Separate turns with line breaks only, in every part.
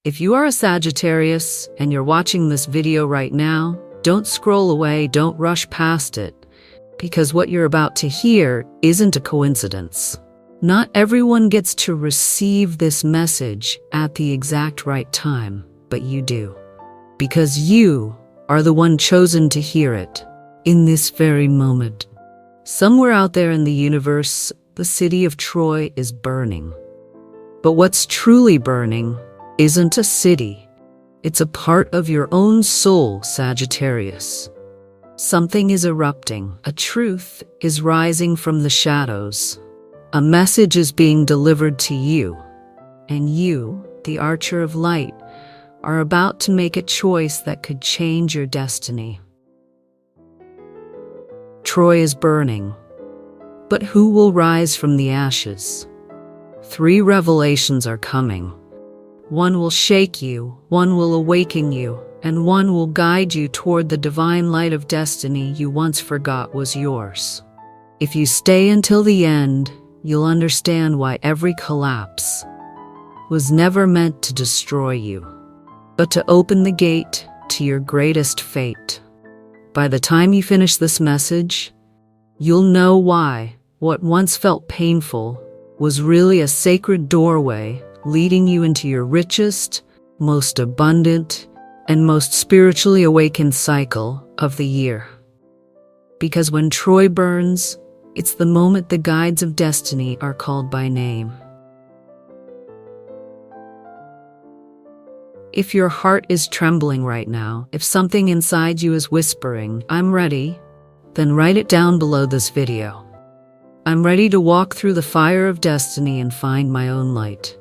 If you are a Sagittarius and you're watching this video right now, don't scroll away, don't rush past it, because what you're about to hear isn't a coincidence. Not everyone gets to receive this message at the exact right time, but you do. Because you are the one chosen to hear it in this very moment. Somewhere out there in the universe, the city of Troy is burning. But what's truly burning isn't a city. It's a part of your own soul, Sagittarius. Something is erupting. A truth is rising from the shadows. A message is being delivered to you. And you, the Archer of Light, are about to make a choice that could change your destiny. Troy is burning. But who will rise from the ashes? 3 revelations are coming. One will shake you, one will awaken you, and one will guide you toward the divine light of destiny you once forgot was yours. If you stay until the end, you'll understand why every collapse was never meant to destroy you, but to open the gate to your greatest fate. By the time you finish this message, you'll know why what once felt painful was really a sacred doorway leading you into your richest, most abundant, and most spiritually awakened cycle of the year. Because when Troy burns, it's the moment the guides of destiny are called by name. If your heart is trembling right now, if something inside you is whispering, "I'm ready," then write it down below this video. I'm ready to walk through the fire of destiny and find my own light.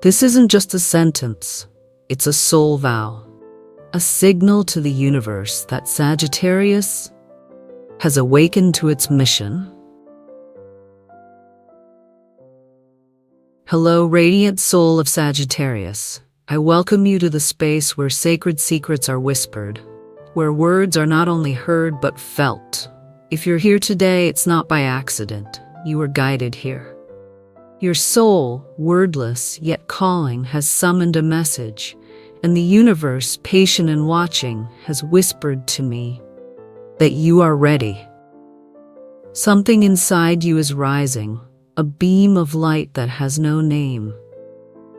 This isn't just a sentence, it's a soul vow, a signal to the universe that Sagittarius has awakened to its mission. Hello, radiant soul of Sagittarius. I welcome you to the space where sacred secrets are whispered, where words are not only heard but felt. If you're here today, it's not by accident. You were guided here. Your soul, wordless yet calling, has summoned a message, and the universe, patient and watching, has whispered to me that you are ready. Something inside you is rising, a beam of light that has no name,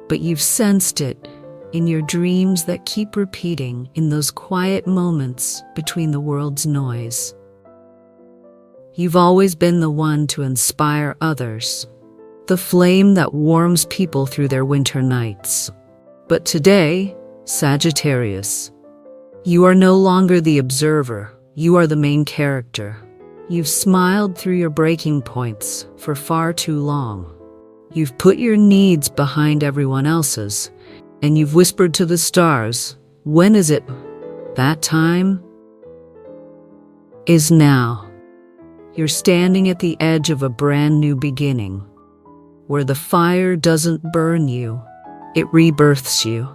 but you've sensed it in your dreams that keep repeating in those quiet moments between the world's noise. You've always been the one to inspire others, the flame that warms people through their winter nights. But today, Sagittarius, you are no longer the observer, you are the main character. You've smiled through your breaking points for far too long. You've put your needs behind everyone else's, and you've whispered to the stars, "When is it? That time is now." You're standing at the edge of a brand new beginning, where the fire doesn't burn you, it rebirths you.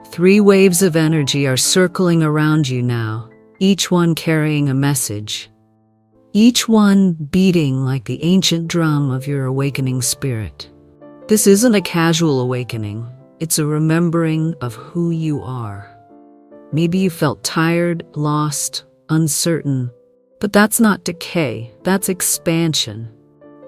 3 waves of energy are circling around you now, each one carrying a message, each one beating like the ancient drum of your awakening spirit. This isn't a casual awakening, it's a remembering of who you are. Maybe you felt tired, lost, uncertain, but that's not decay, that's expansion.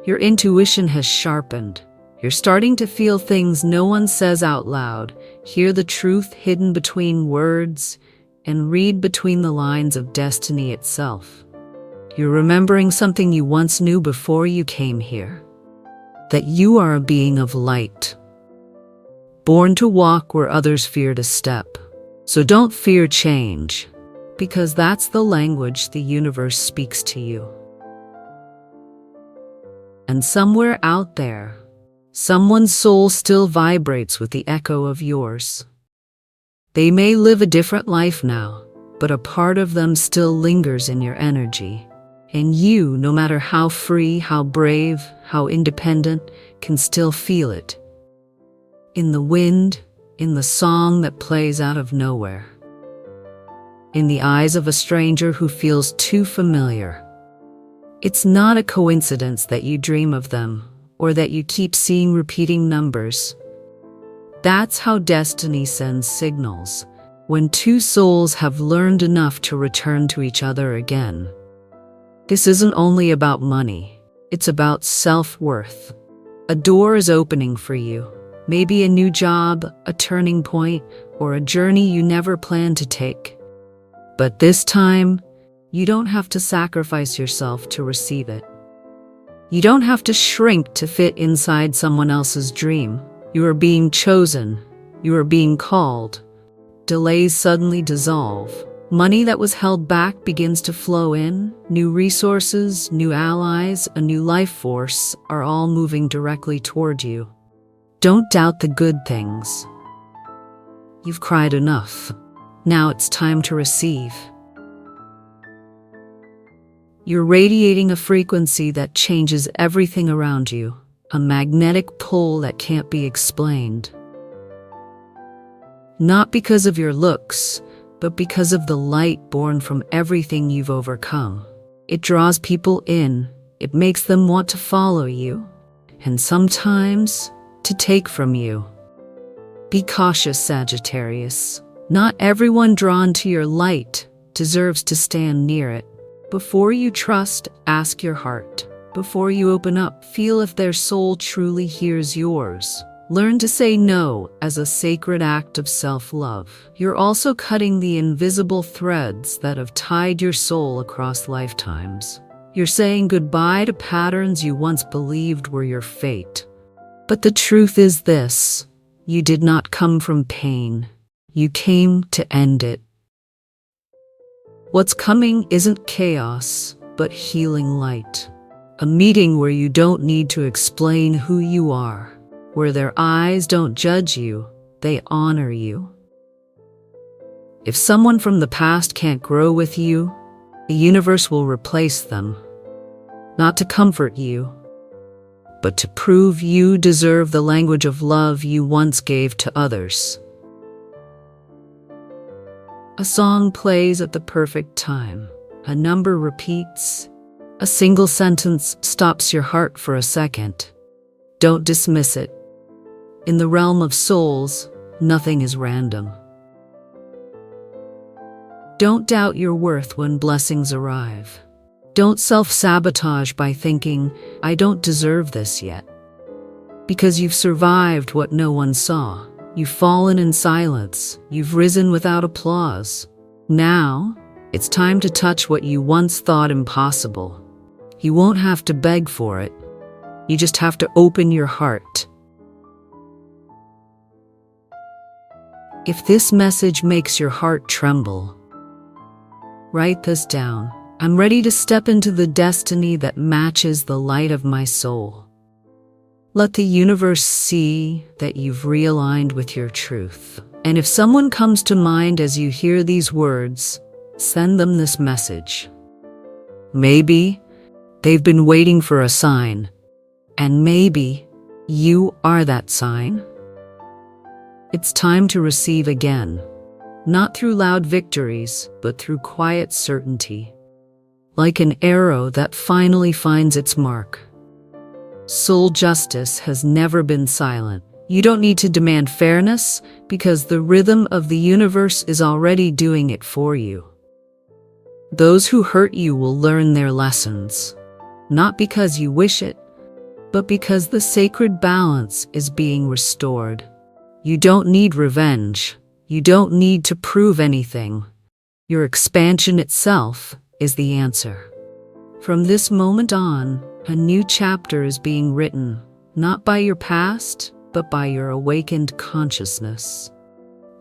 Your intuition has sharpened. You're starting to feel things no one says out loud, hear the truth hidden between words, and read between the lines of destiny itself. You're remembering something you once knew before you came here, that you are a being of light, born to walk where others fear to step. So don't fear change, because that's the language the universe speaks to you. And somewhere out there, someone's soul still vibrates with the echo of yours. They may live a different life now, but a part of them still lingers in your energy. And you, no matter how free, how brave, how independent, can still feel it. In the wind, in the song that plays out of nowhere. In the eyes of a stranger who feels too familiar. It's not a coincidence that you dream of them, or that you keep seeing repeating numbers. That's how destiny sends signals, when two souls have learned enough to return to each other again. This isn't only about money, it's about self-worth. A door is opening for you, maybe a new job, a turning point, or a journey you never planned to take. But this time, you don't have to sacrifice yourself to receive it. You don't have to shrink to fit inside someone else's dream. You are being chosen. You are being called. Delays suddenly dissolve. Money that was held back begins to flow in. New resources, new allies, a new life force are all moving directly toward you. Don't doubt the good things. You've cried enough. Now it's time to receive. You're radiating a frequency that changes everything around you, a magnetic pull that can't be explained. Not because of your looks, but because of the light born from everything you've overcome. It draws people in, it makes them want to follow you, and sometimes to take from you. Be cautious, Sagittarius. Not everyone drawn to your light deserves to stand near it. Before you trust, ask your heart. Before you open up, feel if their soul truly hears yours. Learn to say no as a sacred act of self-love. You're also cutting the invisible threads that have tied your soul across lifetimes. You're saying goodbye to patterns you once believed were your fate. But the truth is this: you did not come from pain. You came to end it. What's coming isn't chaos, but healing light. A meeting where you don't need to explain who you are, where their eyes don't judge you, they honor you. If someone from the past can't grow with you, the universe will replace them. Not to comfort you, but to prove you deserve the language of love you once gave to others. A song plays at the perfect time. A number repeats. A single sentence stops your heart for a second. Don't dismiss it. In the realm of souls, nothing is random. Don't doubt your worth when blessings arrive. Don't self-sabotage by thinking, I don't deserve this yet. Because you've survived what no one saw. You've fallen in silence. You've risen without applause. Now, it's time to touch what you once thought impossible. You won't have to beg for it. You just have to open your heart. If this message makes your heart tremble, write this down. I'm ready to step into the destiny that matches the light of my soul. Let the universe see that you've realigned with your truth. And if someone comes to mind as you hear these words, send them this message. Maybe they've been waiting for a sign, and maybe you are that sign. It's time to receive again, not through loud victories, but through quiet certainty, like an arrow that finally finds its mark. Soul justice has never been silent. You don't need to demand fairness because the rhythm of the universe is already doing it for you. Those who hurt you will learn their lessons, not because you wish it, but because the sacred balance is being restored. You don't need revenge. You don't need to prove anything. Your expansion itself is the answer. From this moment on, a new chapter is being written, not by your past, but by your awakened consciousness.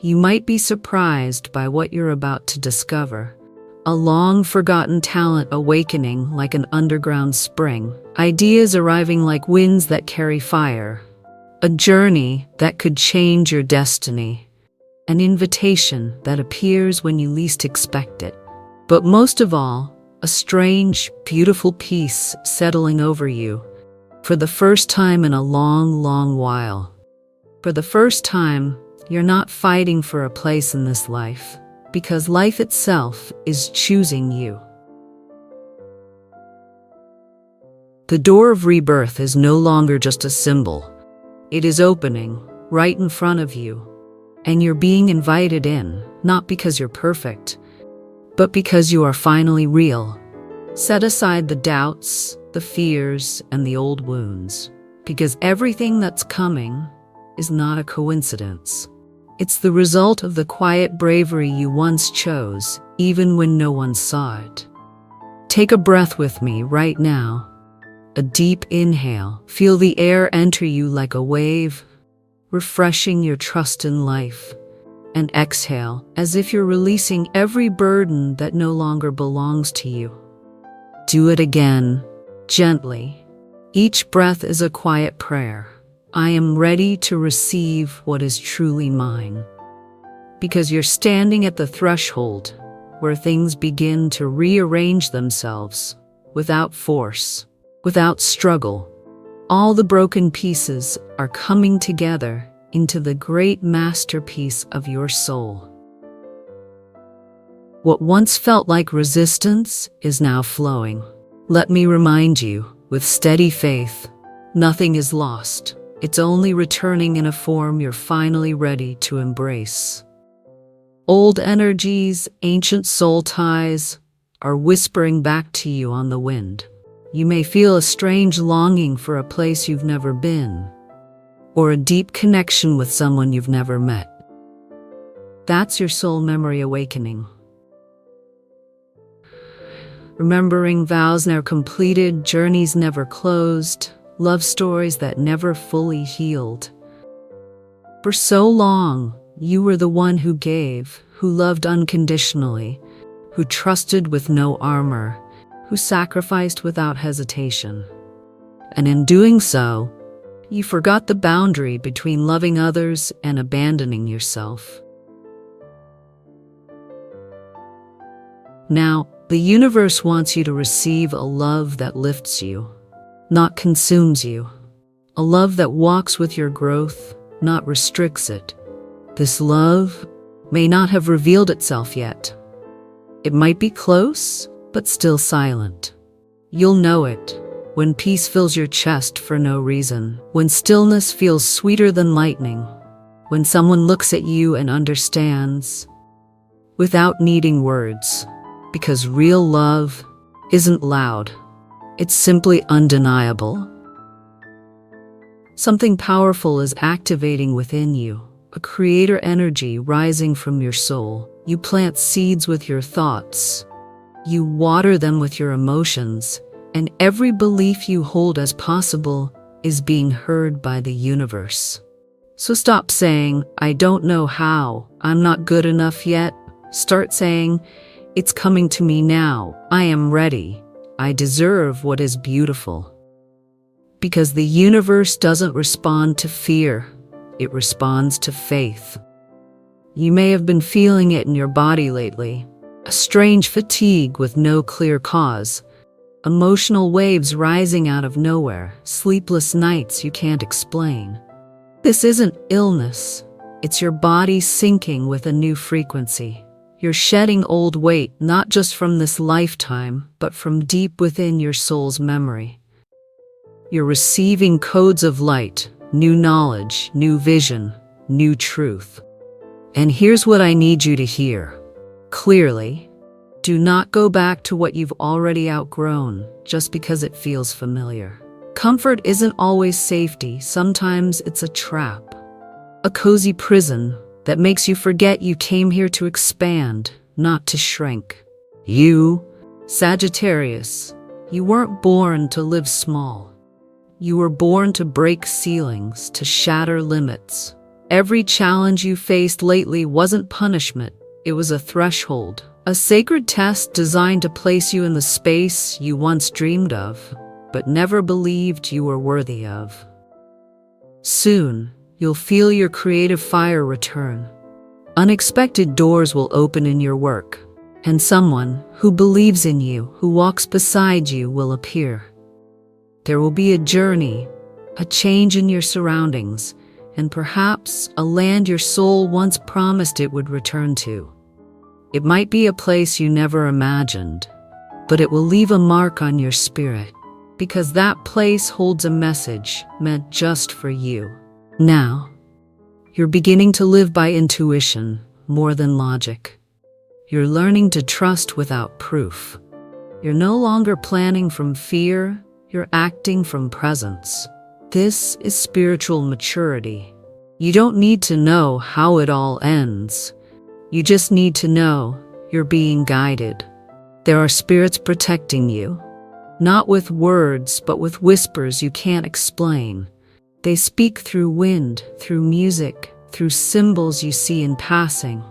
You might be surprised by what you're about to discover. A long-forgotten talent awakening like an underground spring. Ideas arriving like winds that carry fire. A journey that could change your destiny. An invitation that appears when you least expect it. But most of all, a strange, beautiful peace settling over you. For the first time in a long, long while. For the first time, you're not fighting for a place in this life, because life itself is choosing you. The door of rebirth is no longer just a symbol. It is opening, right in front of you. And you're being invited in, not because you're perfect, but because you are finally real. Set aside the doubts, the fears, and the old wounds, because everything that's coming is not a coincidence. It's the result of the quiet bravery you once chose, even when no one saw it. Take a breath with me right now. A deep inhale. Feel the air enter you like a wave, refreshing your trust in life. And exhale, as if you're releasing every burden that no longer belongs to you. Do it again, gently. Each breath is a quiet prayer. I am ready to receive what is truly mine. Because you're standing at the threshold where things begin to rearrange themselves without force, without struggle. All the broken pieces are coming together into the great masterpiece of your soul. What once felt like resistance is now flowing. Let me remind you, with steady faith, nothing is lost. It's only returning in a form you're finally ready to embrace. Old energies, ancient soul ties, are whispering back to you on the wind. You may feel a strange longing for a place you've never been, or a deep connection with someone you've never met. That's your soul memory awakening. Remembering vows never completed, journeys never closed, love stories that never fully healed. For so long, you were the one who gave, who loved unconditionally, who trusted with no armor, who sacrificed without hesitation. And in doing so, you forgot the boundary between loving others and abandoning yourself. Now, the universe wants you to receive a love that lifts you, not consumes you. A love that walks with your growth, not restricts it. This love may not have revealed itself yet. It might be close, but still silent. You'll know it when peace fills your chest for no reason, when stillness feels sweeter than lightning, when someone looks at you and understands without needing words. Because real love isn't loud. It's simply undeniable. Something powerful is activating within you, a creator energy rising from your soul. You plant seeds with your thoughts. You water them with your emotions, and every belief you hold as possible is being heard by the universe. So stop saying, I don't know how, I'm not good enough yet. Start saying, it's coming to me now. I am ready. I deserve what is beautiful. Because the universe doesn't respond to fear, it responds to faith. You may have been feeling it in your body lately, a strange fatigue with no clear cause, emotional waves rising out of nowhere, sleepless nights you can't explain. This isn't illness, it's your body syncing with a new frequency. You're shedding old weight, not just from this lifetime, but from deep within your soul's memory. You're receiving codes of light, new knowledge, new vision, new truth. And here's what I need you to hear clearly. Do not go back to what you've already outgrown just because it feels familiar. Comfort isn't always safety. Sometimes it's a trap, a cozy prison that makes you forget you came here to expand, not to shrink. You, Sagittarius, you weren't born to live small. You were born to break ceilings, to shatter limits. Every challenge you faced lately wasn't punishment, it was a threshold, a sacred test designed to place you in the space you once dreamed of, but never believed you were worthy of. Soon, you'll feel your creative fire return. Unexpected doors will open in your work, and someone who believes in you, who walks beside you, will appear. There will be a journey, a change in your surroundings, and perhaps a land your soul once promised it would return to. It might be a place you never imagined, but it will leave a mark on your spirit, because that place holds a message meant just for you. Now, You're beginning to live by intuition more than logic. You're learning to trust without proof. You're no longer planning from fear, you're acting from presence. This is spiritual maturity. You don't need to know how it all ends. You just need to know you're being guided. There are spirits protecting you, not with words, but with whispers you can't explain. They speak through wind, through music, through symbols you see in passing.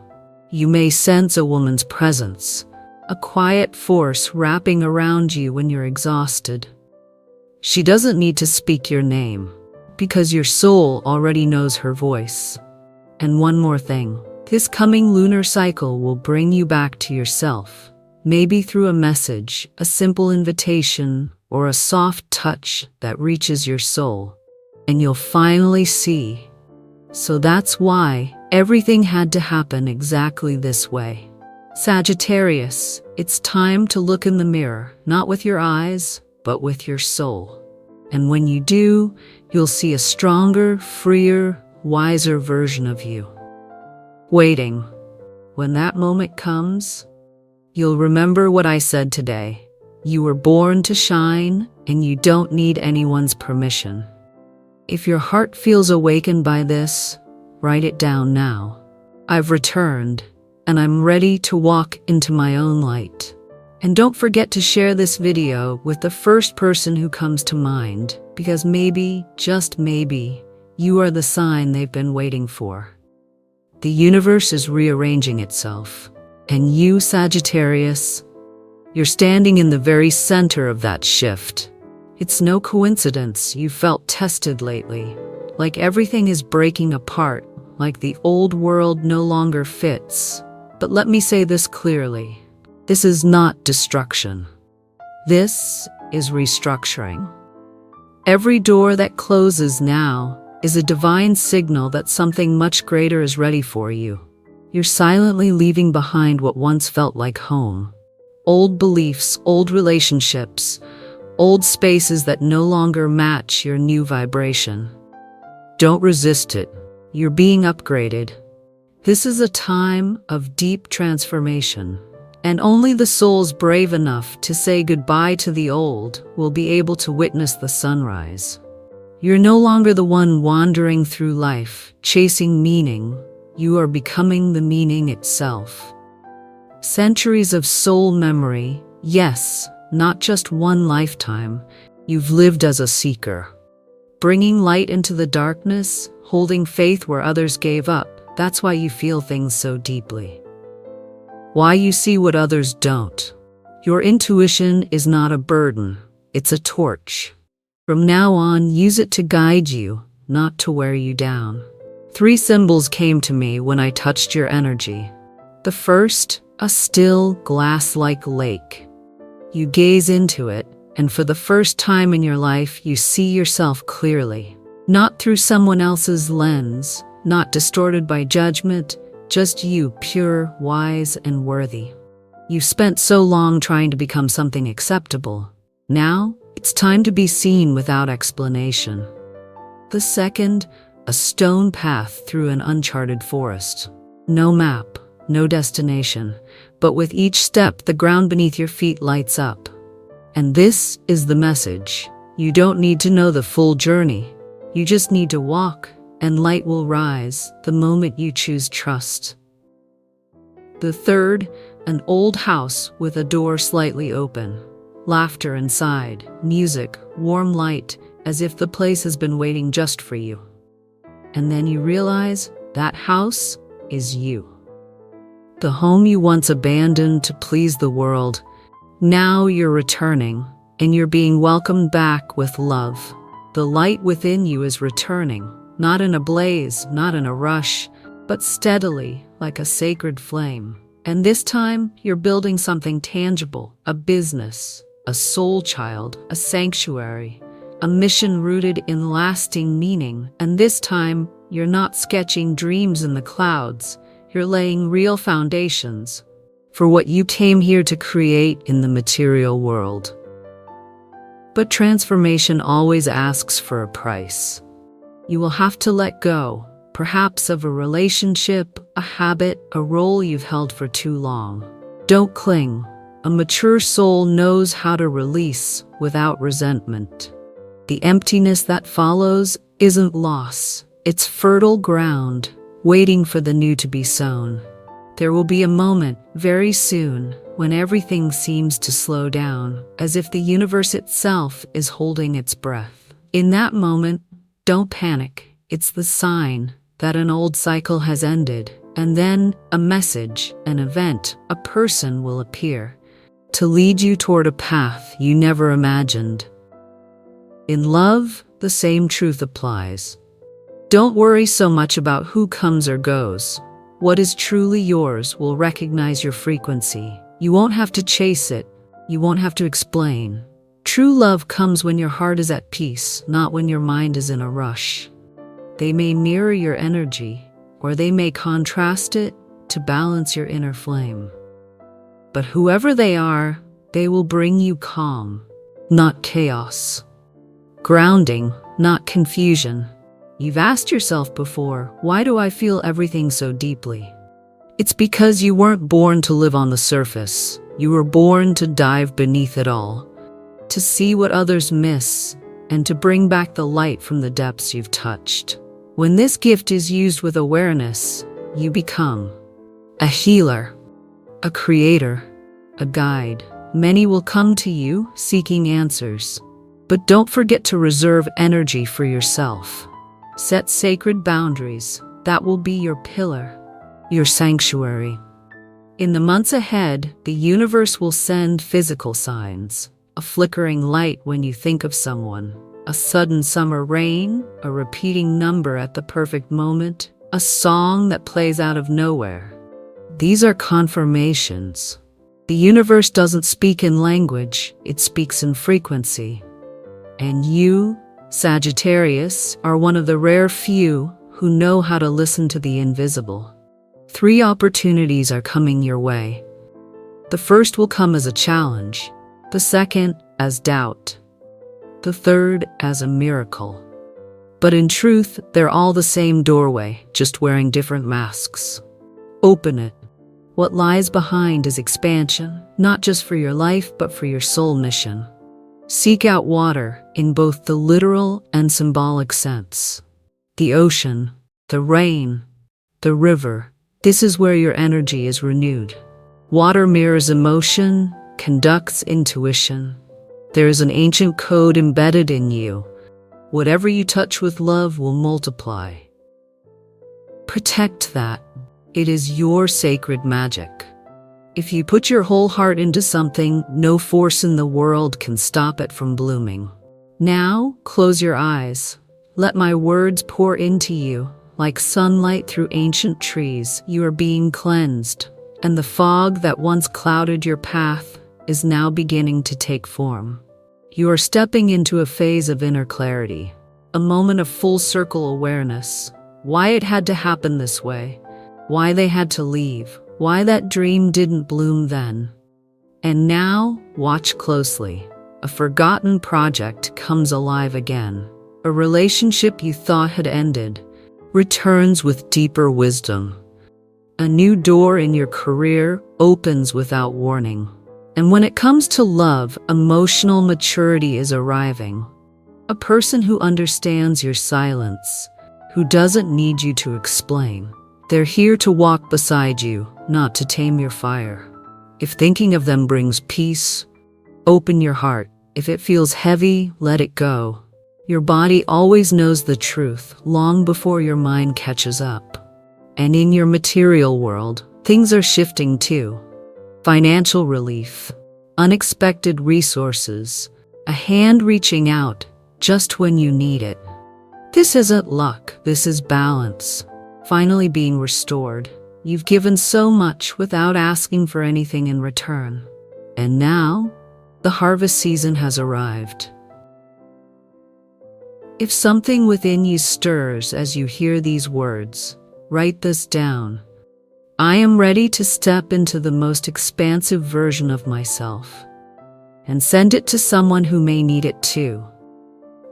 You may sense a woman's presence, a quiet force wrapping around you when you're exhausted. She doesn't need to speak your name, because your soul already knows her voice. And one more thing, this coming lunar cycle will bring you back to yourself, maybe through a message, a simple invitation, or a soft touch that reaches your soul. And you'll finally see. So that's why everything had to happen exactly this way. Sagittarius, it's time to look in the mirror, not with your eyes, but with your soul. And when you do, you'll see a stronger, freer, wiser version of you. Waiting. When that moment comes, you'll remember what I said today. You were born to shine, and you don't need anyone's permission. If your heart feels awakened by this, write it down now. I've returned, and I'm ready to walk into my own light. And don't forget to share this video with the first person who comes to mind, because maybe, just maybe, you are the sign they've been waiting for. The universe is rearranging itself, and you, Sagittarius, you're standing in the very center of that shift. It's no coincidence you felt tested lately, like everything is breaking apart, like the old world no longer fits. But let me say this clearly. This is not destruction. This is restructuring. Every door that closes now is a divine signal that something much greater is ready for you. You're silently leaving behind what once felt like home. Old beliefs, old relationships, old spaces that no longer match your new vibration. Don't resist it. You're being upgraded. This is a time of deep transformation, and only the souls brave enough to say goodbye to the old will be able to witness the sunrise. You're no longer the one wandering through life, chasing meaning. You are becoming the meaning itself. Centuries of soul memory, yes, not just one lifetime. You've lived as a seeker, bringing light into the darkness, holding faith where others gave up. That's why you feel things so deeply. Why you see what others don't. Your intuition is not a burden, it's a torch. From now on, use it to guide you, not to wear you down. 3 symbols came to me when I touched your energy. The first, a still, glass-like lake. You gaze into it, and for the first time in your life, you see yourself clearly. Not through someone else's lens, not distorted by judgment, just you, pure, wise, and worthy. You've spent so long trying to become something acceptable. Now, it's time to be seen without explanation. The second, a stone path through an uncharted forest. No map, no destination, but with each step, the ground beneath your feet lights up. And this is the message. You don't need to know the full journey. You just need to walk, and light will rise the moment you choose trust. The third, an old house with a door slightly open. Laughter inside, music, warm light, as if the place has been waiting just for you. And then you realize that house is you. The home you once abandoned to please the world, now you're returning, and you're being welcomed back with love. The light within you is returning, not in a blaze, not in a rush, but steadily, like a sacred flame. And this time, you're building something tangible, a business, a soul child, a sanctuary, a mission rooted in lasting meaning. And this time, you're not sketching dreams in the clouds, you're laying real foundations for what you came here to create in the material world. But transformation always asks for a price. You will have to let go, perhaps of a relationship, a habit, a role you've held for too long. Don't cling. A mature soul knows how to release without resentment. The emptiness that follows isn't loss. It's fertile ground, waiting for the new to be sown. There will be a moment, very soon, when everything seems to slow down, as if the universe itself is holding its breath. In that moment, don't panic. It's the sign that an old cycle has ended, and then a message, an event, a person will appear to lead you toward a path you never imagined. In love, the same truth applies. Don't worry so much about who comes or goes. What is truly yours will recognize your frequency. You won't have to chase it. You won't have to explain. True love comes when your heart is at peace, not when your mind is in a rush. They may mirror your energy, or they may contrast it to balance your inner flame. But whoever they are, they will bring you calm, not chaos. Grounding, not confusion. You've asked yourself before, why do I feel everything so deeply? It's because you weren't born to live on the surface. You were born to dive beneath it all, to see what others miss, and to bring back the light from the depths you've touched. When this gift is used with awareness, you become a healer, a creator, a guide. Many will come to you seeking answers. But don't forget to reserve energy for yourself. Set sacred boundaries. That will be your pillar, your sanctuary. In the months ahead, the universe will send physical signs. A flickering light when you think of someone. A sudden summer rain, a repeating number at the perfect moment, a song that plays out of nowhere. These are confirmations. The universe doesn't speak in language, it speaks in frequency. And you, Sagittarius, are one of the rare few who know how to listen to the invisible. 3 opportunities are coming your way. The first will come as a challenge, the second as doubt, the third as a miracle. But in truth, they're all the same doorway, just wearing different masks. Open it. What lies behind is expansion, not just for your life, but for your soul mission. Seek out water in both the literal and symbolic sense. The ocean, the rain, the river. This is where your energy is renewed. Water mirrors emotion, conducts intuition. There is an ancient code embedded in you. Whatever you touch with love will multiply. Protect that. It is your sacred magic. If you put your whole heart into something, no force in the world can stop it from blooming. Now, close your eyes. Let my words pour into you. Like sunlight through ancient trees, you are being cleansed, and the fog that once clouded your path is now beginning to take form. You are stepping into a phase of inner clarity, a moment of full circle awareness. Why it had to happen this way, why they had to leave, why that dream didn't bloom then. And now, watch closely. A forgotten project comes alive again. A relationship you thought had ended returns with deeper wisdom. A new door in your career opens without warning. And when it comes to love, emotional maturity is arriving. A person who understands your silence, who doesn't need you to explain. They're here to walk beside you, not to tame your fire. If thinking of them brings peace, open your heart. If it feels heavy, let it go. Your body always knows the truth long before your mind catches up. And in your material world, things are shifting too. Financial relief, unexpected resources, a hand reaching out just when you need it. This isn't luck, this is balance. Finally being restored. You've given so much without asking for anything in return. And now, the harvest season has arrived. If something within you stirs as you hear these words, write this down. I am ready to step into the most expansive version of myself. And send it to someone who may need it too.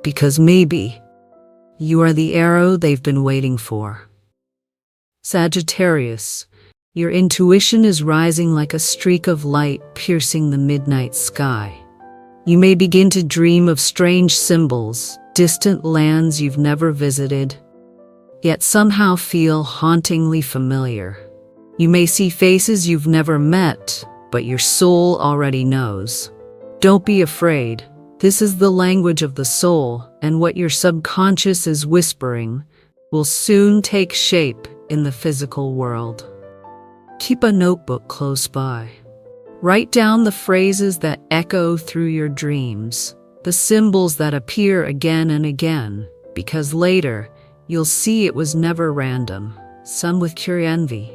Because maybe you are the arrow they've been waiting for. Sagittarius, your intuition is rising like a streak of light piercing the midnight sky. You may begin to dream of strange symbols, distant lands you've never visited, yet somehow feel hauntingly familiar. You may see faces you've never met, but your soul already knows. Don't be afraid. This is the language of the soul, and what your subconscious is whispering will soon take shape in the physical world. Keep a notebook close by. Write down the phrases that echo through your dreams, the symbols that appear again and again, because later you'll see it was never random, some with curiosity.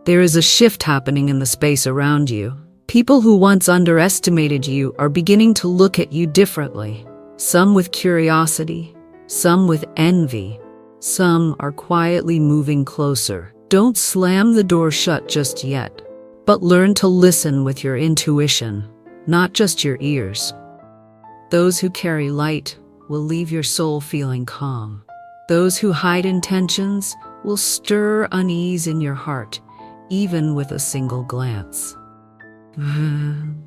There is a shift happening in the space around you. People who once underestimated you are beginning to look at you differently, some with curiosity, some with envy. Some are quietly moving closer. Don't slam the door shut just yet, but learn to listen with your intuition, not just your ears. Those who carry light will leave your soul feeling calm. Those who hide intentions will stir unease in your heart, even with a single glance. In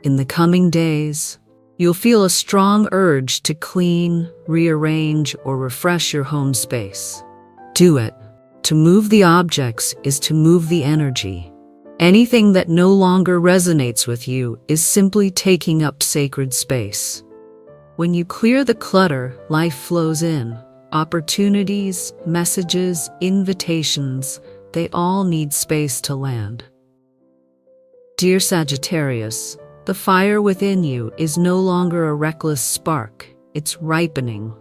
the coming days, you'll feel a strong urge to clean, rearrange, or refresh your home space. Do it. To move the objects is to move the energy. Anything that no longer resonates with you is simply taking up sacred space. When you clear the clutter, life flows in. Opportunities, messages, invitations, they all need space to land. Dear Sagittarius, the fire within you is no longer a reckless spark, it's ripening.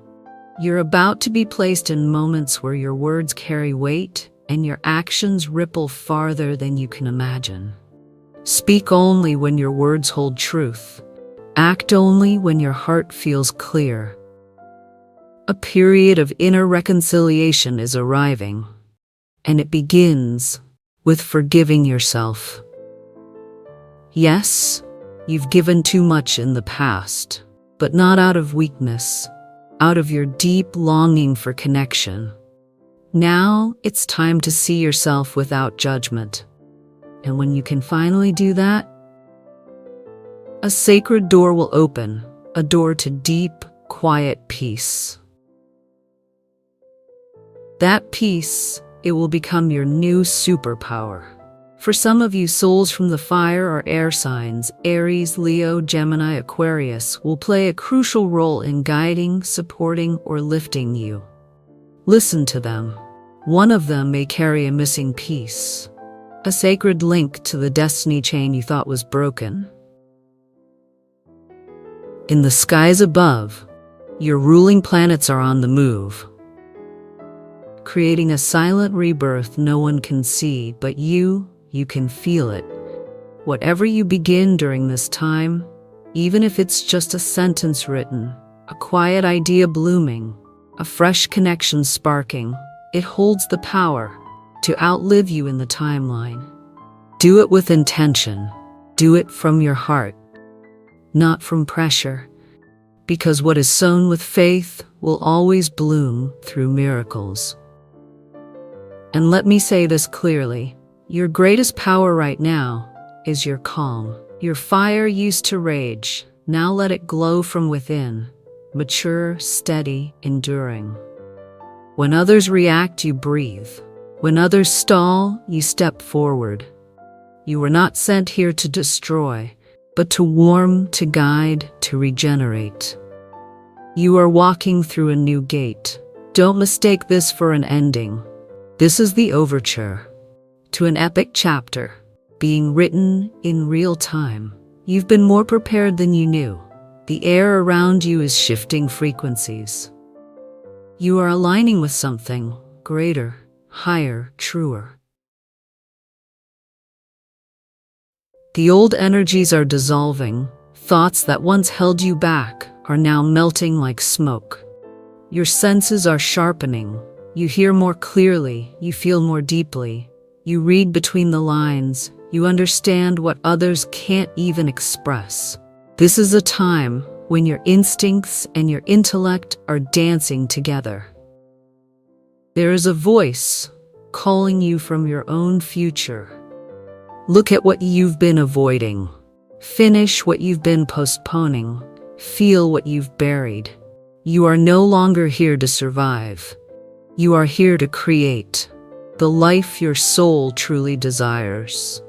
You're about to be placed in moments where your words carry weight and your actions ripple farther than you can imagine. Speak only when your words hold truth. Act only when your heart feels clear. A period of inner reconciliation is arriving, and it begins with forgiving yourself. Yes, you've given too much in the past, but not out of weakness, out of your deep longing for connection. Now it's time to see yourself without judgment. And when you can finally do that, a sacred door will open, a door to deep, quiet peace. That peace, it will become your new superpower. For some of you, souls from the fire or air signs, Aries, Leo, Gemini, Aquarius, will play a crucial role in guiding, supporting, or lifting you. Listen to them. One of them may carry a missing piece, a sacred link to the destiny chain you thought was broken. In the skies above, your ruling planets are on the move, creating a silent rebirth no one can see, but you can feel it. Whatever you begin during this time, even if it's just a sentence written, a quiet idea blooming, a fresh connection sparking, it holds the power to outlive you in the timeline. Do it with intention. Do it from your heart, not from pressure, because what is sown with faith will always bloom through miracles. And let me say this clearly. Your greatest power right now is your calm. Your fire used to rage. Now let it glow from within, mature, steady, enduring. When others react, you breathe. When others stall, you step forward. You were not sent here to destroy, but to warm, to guide, to regenerate. You are walking through a new gate. Don't mistake this for an ending. This is the overture to an epic chapter, being written in real time. You've been more prepared than you knew. The air around you is shifting frequencies. You are aligning with something greater, higher, truer. The old energies are dissolving. Thoughts that once held you back are now melting like smoke. Your senses are sharpening. You hear more clearly. You feel more deeply. You read between the lines. You understand what others can't even express. This is a time when your instincts and your intellect are dancing together. There is a voice calling you from your own future. Look at what you've been avoiding. Finish what you've been postponing. Feel what you've buried. You are no longer here to survive. You are here to create the life your soul truly desires.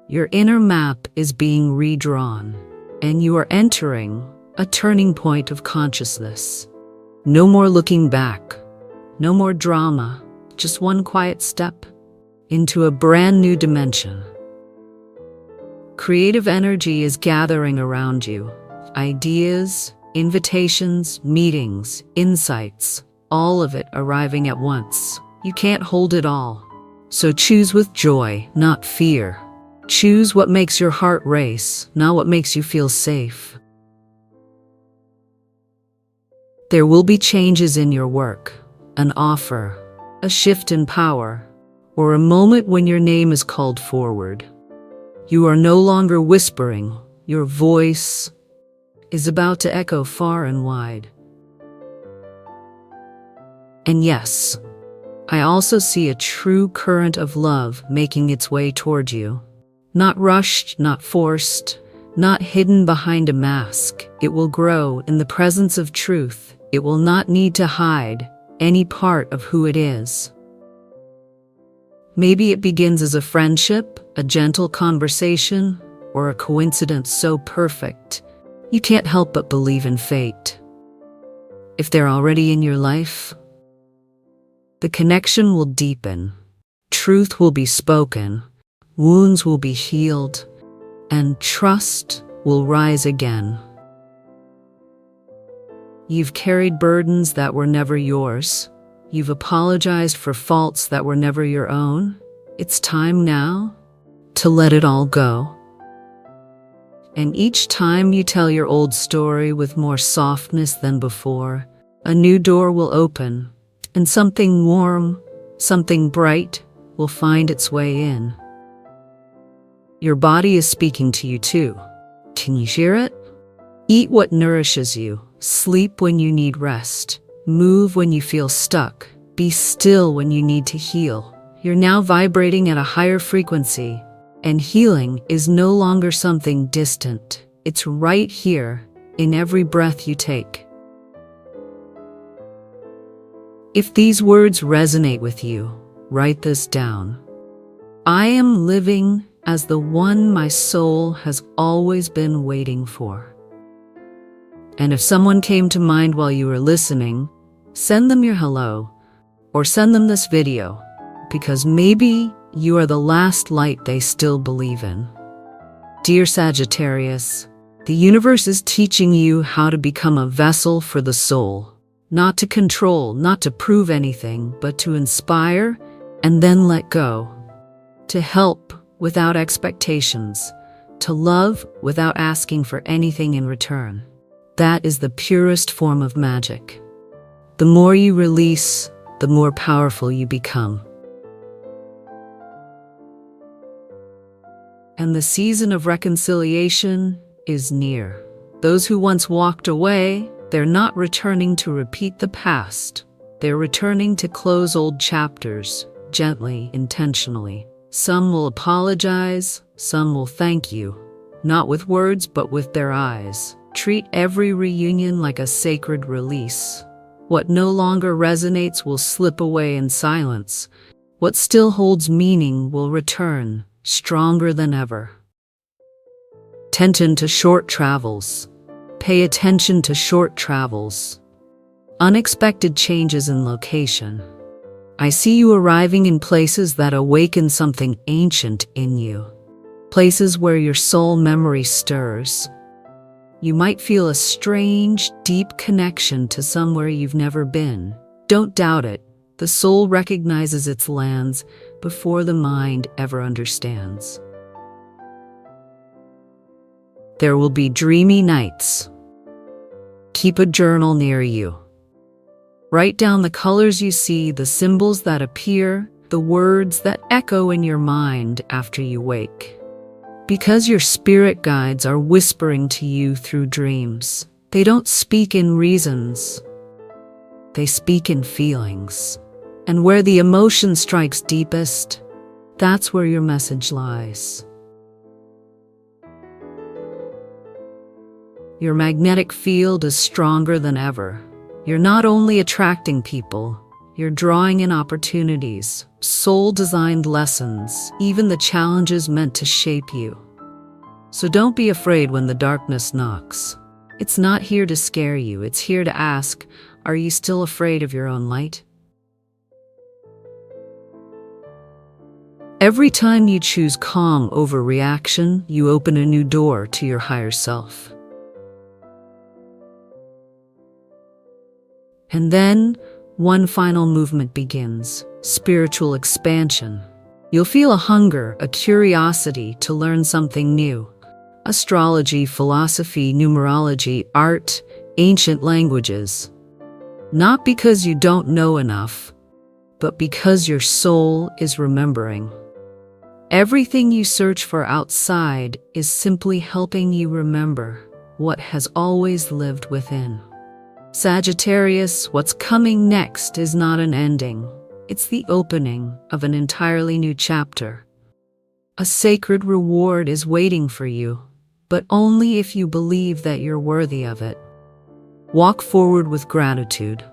Your inner map is being redrawn, and you are entering a turning point of consciousness. No more looking back. No more drama. Just one quiet step into a brand new dimension. Creative energy is gathering around you. Ideas, invitations, meetings, insights, all of it arriving at once. You can't hold it all. So choose with joy, not fear. Choose what makes your heart race, not what makes you feel safe. There will be changes in your work, an offer, a shift in power, or a moment when your name is called forward. You are no longer whispering. Your voice is about to echo far and wide. And yes, I also see a true current of love making its way toward you. Not rushed, not forced, not hidden behind a mask. It will grow in the presence of truth. It will not need to hide any part of who it is. Maybe it begins as a friendship, a gentle conversation, or a coincidence so perfect you can't help but believe in fate. If they're already in your life, the connection will deepen, truth will be spoken, wounds will be healed, and trust will rise again. You've carried burdens that were never yours. You've apologized for faults that were never your own. It's time now to let it all go. And each time you tell your old story with more softness than before, a new door will open, and something warm, something bright will find its way in. Your body is speaking to you too. Can you hear it? Eat what nourishes you. Sleep when you need rest. Move when you feel stuck. Be still when you need to heal. You're now vibrating at a higher frequency, and healing is no longer something distant. It's right here, in every breath you take. If these words resonate with you, write this down. I am living as the one my soul has always been waiting for. And if someone came to mind while you were listening, send them your hello, or send them this video, because maybe you are the last light they still believe in. Dear Sagittarius, the universe is teaching you how to become a vessel for the soul, not to control, not to prove anything, but to inspire and then let go, to help without expectations, to love without asking for anything in return. That is the purest form of magic. The more you release, the more powerful you become. And the season of reconciliation is near. Those who once walked away, they're not returning to repeat the past. They're returning to close old chapters, gently, intentionally. Some will apologize, some will thank you, not with words but with their eyes. Treat every reunion like a sacred release. What no longer resonates will slip away in silence. What still holds meaning will return, stronger than ever. Attention to short travels. Pay attention to short travels. Unexpected changes in location. I see you arriving in places that awaken something ancient in you. Places where your soul memory stirs. You might feel a strange, deep connection to somewhere you've never been. Don't doubt it. The soul recognizes its lands before the mind ever understands. There will be dreamy nights. Keep a journal near you. Write down the colors you see, the symbols that appear, the words that echo in your mind after you wake. Because your spirit guides are whispering to you through dreams. They don't speak in reasons. They speak in feelings. And where the emotion strikes deepest, that's where your message lies. Your magnetic field is stronger than ever. You're not only attracting people, you're drawing in opportunities, soul-designed lessons, even the challenges meant to shape you. So don't be afraid when the darkness knocks. It's not here to scare you, it's here to ask, are you still afraid of your own light? Every time you choose calm over reaction, you open a new door to your higher self. And then, one final movement begins, spiritual expansion. You'll feel a hunger, a curiosity to learn something new. Astrology, philosophy, numerology, art, ancient languages. Not because you don't know enough, but because your soul is remembering. Everything you search for outside is simply helping you remember what has always lived within. Sagittarius, what's coming next is not an ending. It's the opening of an entirely new chapter. A sacred reward is waiting for you, but only if you believe that you're worthy of it. Walk forward with gratitude.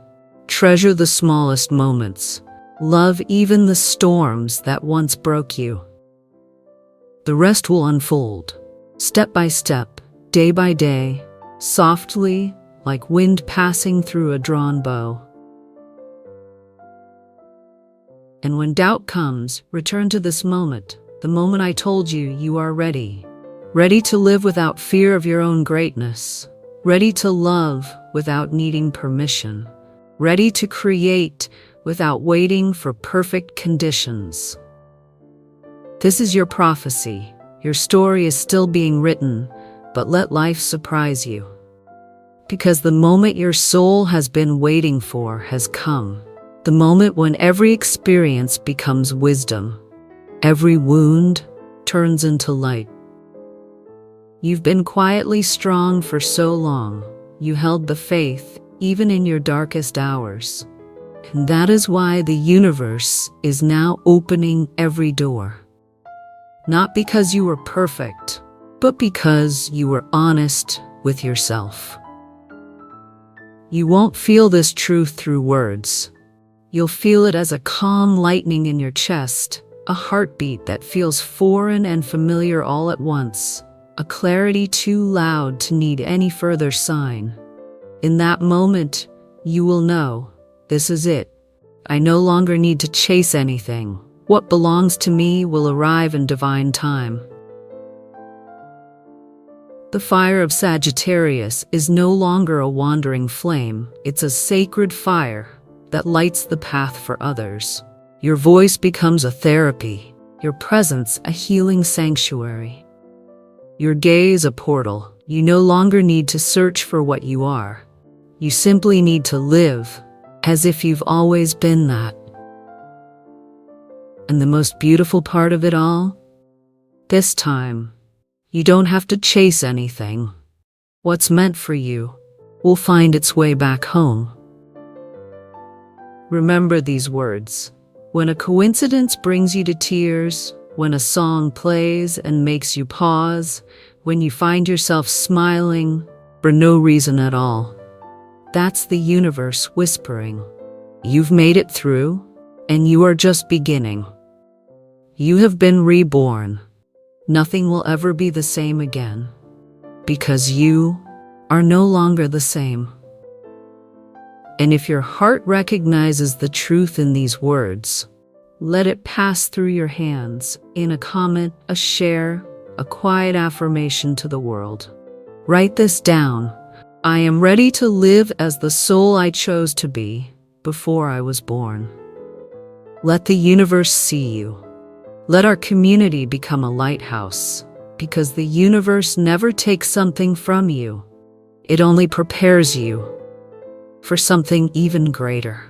Treasure the smallest moments. Love even the storms that once broke you. The rest will unfold, step by step, day by day, softly, like wind passing through a drawn bow. And when doubt comes, return to this moment, the moment I told you you are ready. Ready to live without fear of your own greatness. Ready to love without needing permission. Ready to create without waiting for perfect conditions. This is your prophecy. Your story is still being written, but let life surprise you. Because the moment your soul has been waiting for has come. The moment when every experience becomes wisdom. Every wound turns into light. You've been quietly strong for so long. You held the faith, even in your darkest hours. And that is why the universe is now opening every door. Not because you were perfect, but because you were honest with yourself. You won't feel this truth through words. You'll feel it as a calm lightning in your chest, a heartbeat that feels foreign and familiar all at once, a clarity too loud to need any further sign. In that moment, you will know, this is it. I no longer need to chase anything. What belongs to me will arrive in divine time. The fire of Sagittarius is no longer a wandering flame, it's a sacred fire that lights the path for others. Your voice becomes a therapy, your presence a healing sanctuary. Your gaze a portal. You no longer need to search for what you are. You simply need to live as if you've always been that. And the most beautiful part of it all? This time, you don't have to chase anything. What's meant for you will find its way back home. Remember these words. When a coincidence brings you to tears, when a song plays and makes you pause, when you find yourself smiling for no reason at all, that's the universe whispering. You've made it through, and you are just beginning. You have been reborn. Nothing will ever be the same again, because you are no longer the same. And if your heart recognizes the truth in these words, let it pass through your hands in a comment, a share, a quiet affirmation to the world. Write this down. I am ready to live as the soul I chose to be before I was born. Let the universe see you. Let our community become a lighthouse, because the universe never takes something from you. It only prepares you for something even greater.